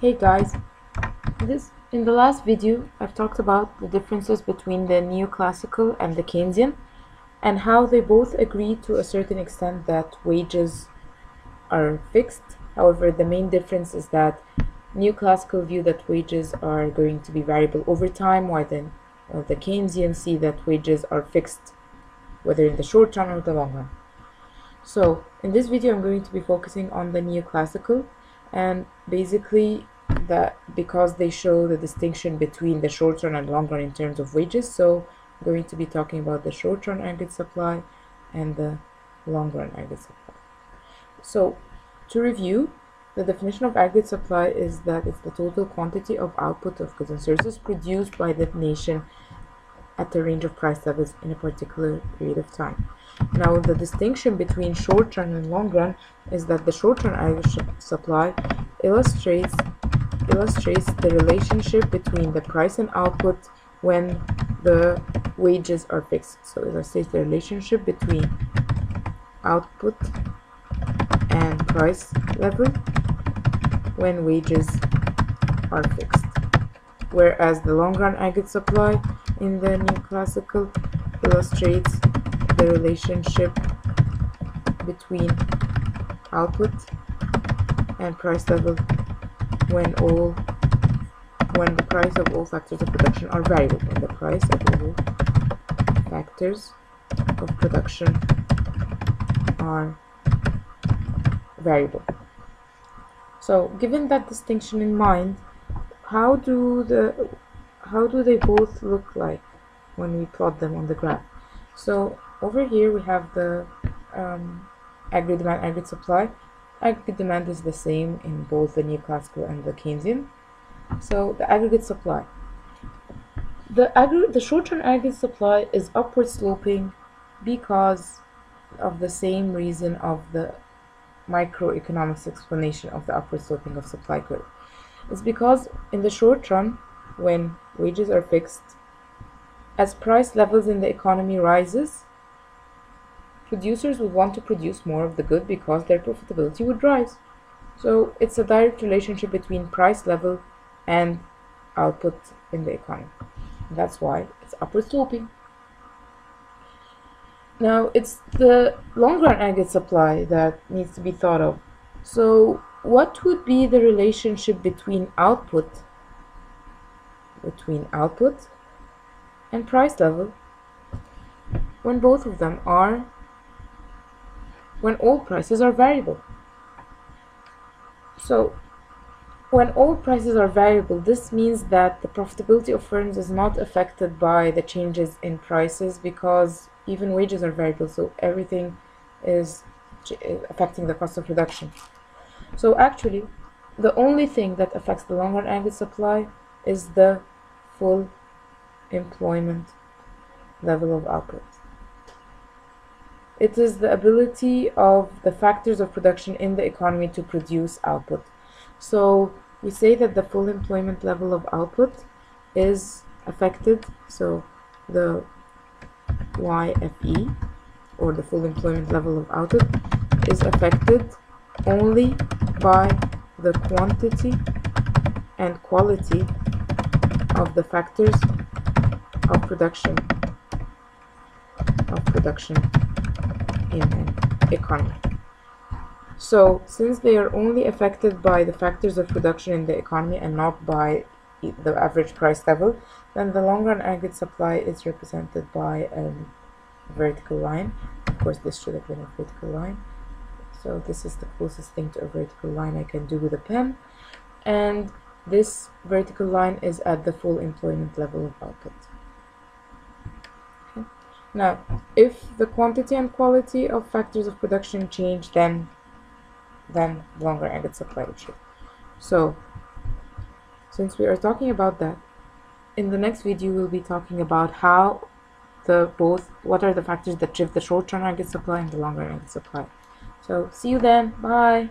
Hey guys, in the last video I've talked about the differences between the neoclassical and the Keynesian and how they both agree to a certain extent that wages are fixed. However, the main difference is that neoclassical view that wages are going to be variable over time, while the Keynesian see that wages are fixed whether in the short run or the long run. So in this video I'm going to be focusing on the neoclassical, and basically that because they show the distinction between the short run and long run in terms of wages, so I'm going to be talking about the short run aggregate supply and the long run aggregate supply. So to review, the definition of aggregate supply is that it's the total quantity of output of goods and services produced by the nation at a range of price levels in a particular period of time. Now, the distinction between short run and long run is that the short run aggregate supply illustrates the relationship between the price and output when the wages are fixed. So it illustrates the relationship between output and price level when wages are fixed. Whereas the long run aggregate supply in the neoclassical illustrates the relationship between output and price level when the price of all factors of production are variable. When the price of all factors of production are variable. So, given that distinction in mind, how do they both look like when we plot them on the graph? So over here we have the aggregate demand, aggregate supply. Aggregate demand is the same in both the neoclassical and the Keynesian. So the aggregate supply. The short-term aggregate supply is upward sloping because of the same reason of the microeconomics explanation of the upward sloping of supply curve. It's because in the short run, when wages are fixed, as price levels in the economy rises, producers would want to produce more of the good because their profitability would rise. So it's a direct relationship between price level and output in the economy. That's why it's upward sloping. Now it's the long run aggregate supply that needs to be thought of. So what would be the relationship between output and price level when all prices are variable? So when all prices are variable, this means that the profitability of firms is not affected by the changes in prices because even wages are variable, so everything is affecting the cost of production. So actually, the only thing that affects the long run aggregate supply is the full employment level of output. It is the ability of the factors of production in the economy to produce output. So we say that the full employment level of output is affected, so the YFE, or the full employment level of output, is affected only by the quantity and quality of the factors of production in an economy. So since they are only affected by the factors of production in the economy and not by the average price level, then the long run aggregate supply is represented by a vertical line. Of course, this should have been a vertical line. So this is the closest thing to a vertical line I can do with a pen. And this vertical line is at the full employment level of output. Okay. Now, if the quantity and quality of factors of production change, then longer aggregate supply would shift. So, since we are talking about that, in the next video we'll be talking about how what are the factors that shift the short-term aggregate supply and the long-run aggregate supply. So, see you then. Bye.